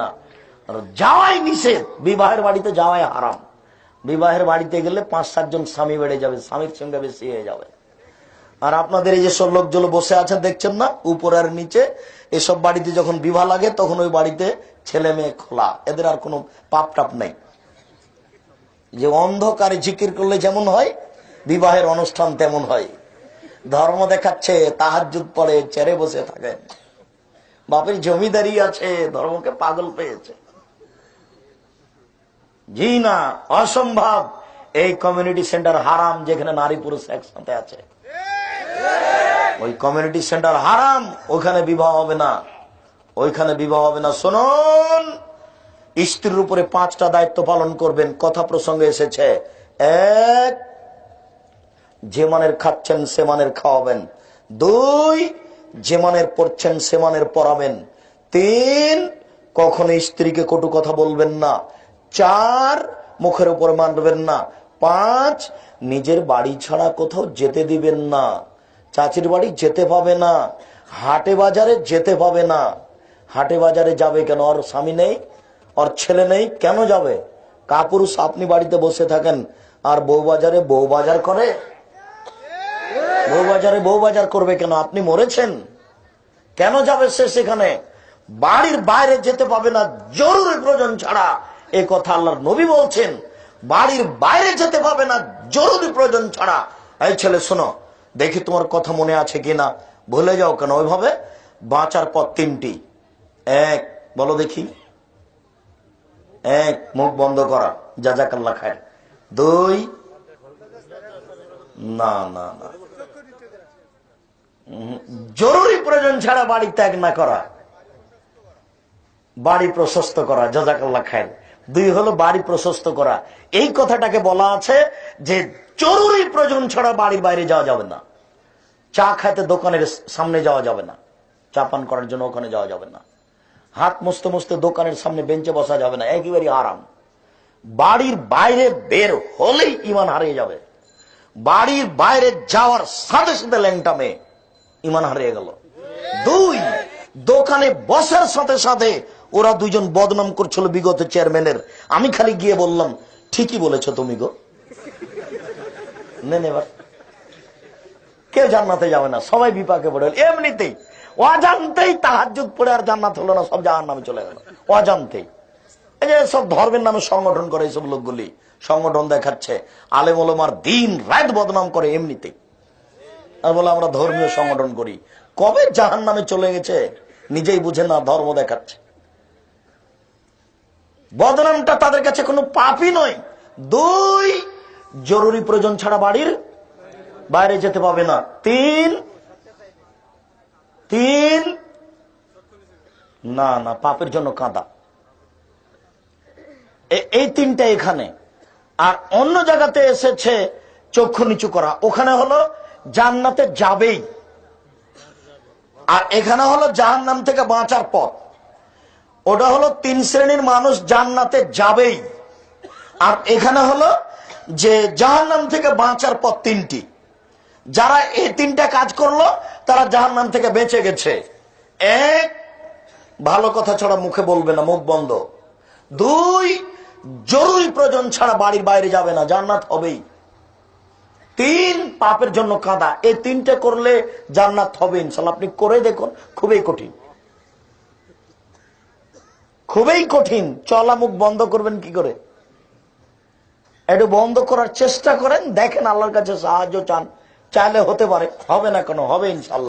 না। যাওয়াই নিষেধ, বিবাহের বাড়িতে যাওয়াই হারাম। বিবাহের বাড়িতে গেলে 5-7 জন স্বামী বেড়ে যাবে, স্বামীর সঙ্গে বেশি হয়ে যাবে। আর আপনাদের এই যেসব লোকজন বসে আছেন দেখছেন না, উপর আর নিচে, এসব বাড়িতে যখন বিবাহ লাগে তখন ওই বাড়িতে ছেলে মেয়ে খোলা, এদের আর কোনো পাপ টাপ নাই। যে অন্ধকারে জিকির করলে যেমন হয়, বিবাহের অনুষ্ঠান তেমন হয়। ধর্ম দেখাচ্ছে, তাহাজ্জুদ পড়ে, চেরে বসে থাকে, বাপের জমিদারি আছে, ধর্মকে পাগল পেয়েছে। জি না, অসম্ভব। এই কমিউনিটি সেন্টার হারাম, যেখানে নারী পুরুষ একসাথে আছে। ওই কমিউনিটি সেন্টার হারাম, ওখানে বিবাহ হবে না, ওইখানে বিবাহ হবে না। শুনুন, স্ত্রীর উপরে 5টা দায়িত্ব পালন করবেন। কথা প্রসঙ্গে এসেছে। 1, যে মানের খাচ্ছেন সে মানের খাওয়াবেন। 2, যে মানের পড়ছেন সে মানের পড়াবেন। 3, কখনো স্ত্রীকে কটু কথা বলবেন না। 4, মুখের উপর মানবেন না। 5, নিজের বাড়ি ছাড়া কোথাও যেতে দিবেন না। চাচির বাড়ি যেতে পাবে না, হাটে বাজারে যেতে পাবে না। হাটে বাজারে যাবে কেন? ওর স্বামী নেই, ওর ছেলে নেই, কেন যাবে? কাপুরুষ আপনি বাড়িতে বসে থাকেন আর বউ বাজারে বউ বাজার করে? বউ বাজারে বউ বাজার করবে কেন? আপনি মরেছেন, কেন যাবে সে সেখানে? বাড়ির বাইরে যেতে পাবে না জরুরি প্রয়োজন ছাড়া, এ কথা আল্লাহর নবী বলছেন। বাড়ির বাইরে যেতে পাবে না জরুরি প্রয়োজন ছাড়া। এই ছেলে শোনো, দেখি তোমার কথা মনে আছে কিনা, ভুলে যাও কেন? ওইভাবে বাঁচার পথ 3টি। 1, বলো দেখি। 1, মুখ বন্ধ করা, জাযাকাল্লাহ খায়ের। 2, না না না, জরুরি প্রয়োজন ছাড়া বাড়ি ত্যাগ না করা, বাড়ি প্রশস্ত করা, জাযাকাল্লাহ খায়ের। 2 হলো বাড়ি প্রশস্ত করা। এই কথাটাকে বলা আছে যে জরুরি প্রয়োজন ছাড়া বাড়ির বাইরে যাওয়া যাবে না। চা খাইতে দোকানের সামনে যাওয়া যাবে না, চা পান করার জন্য ওখানে যাওয়া যাবে না। হাত মুছতে মুছতে দোকানের সামনে বেঞ্চে বসা যাবে না, একেবারে হারাম। বাড়ির বাইরে বের হলেই ইমান হারিয়ে যাবে। বাড়ির বাইরে যাওয়ার সাথে সাথে ল্যাংটা মেয়ে, ইমান হারিয়ে গেল। 2, দোকানে বসার সাথে সাথে ওরা 2 জন বদনাম করছিল বিগত চেয়ারম্যানের। আমি খালি গিয়ে বললাম, ঠিকই বলেছো তুমি গো। নেন এবার, কেউ জান্নাতে যাবে না, সবাই বিপাকে পড়ে। এমনিতেই অজান্তেই তাহাজ্জুদ পড়ে আর জান্নাত হলো না, সব জাহান্নামে চলে গেল অজান্তেই। এই যে সব ধর্মের নামে সংগঠন করে, এইসব লোকগুলি সংগঠন দেখাচ্ছে, আলেম ওলামার দিন রাত বদনাম করে এমনিতেই, আর বলে আমরা ধর্মীয় সংগঠন করি। কবে জাহান্নামে চলে গেছে নিজেই বুঝে না, ধর্ম দেখাচ্ছে। বদনামটা তাদের কাছে কোনো পাপই নয়। 2, জরুরি প্রয়োজন ছাড়া বাড়ির বাইরে যেতে পাবে না। 3, না না, পাপের জন্য কাঁদা। এই 3টা এখানে। আর অন্য জায়গাতে এসেছে চক্ষু নিচু করা, ওখানে হলো জান্নাতে যাবেই, আর এখানে হলো জাহান্নাম থেকে বাঁচার পথ। ওটা হলো 3 শ্রেণীর মানুষ জান্নাতে যাবেই, আর এখানে হলো যে জাহান্নাম থেকে বাঁচার পথ 3টি। যারা এই 3টা কাজ করলো তারা জাহান্নাম থেকে বেঁচে গেছে। 1, ভালো কথা ছাড়া মুখে বলবে না, মুখ বন্ধ। 2, জরুরি প্রয়োজন ছাড়া বাড়ির বাইরে যাবে না, জান্নাত হবেই। 3, পাপের জন্য কাঁদা। এই 3টে করলে জান্নাত হবে ইনশাআল্লাহ। আপনি করে দেখুন, খুবই কঠিন, খুবই কঠিন। চলা মুখ বন্ধ করবেন কি করে? একটু বন্ধ করার চেষ্টা করেন, দেখেন, আল্লাহর কাছে সাহায্য চান, চাইলে হতে পারে, হবে না কেন? হবে ইনশাআল্লাহ।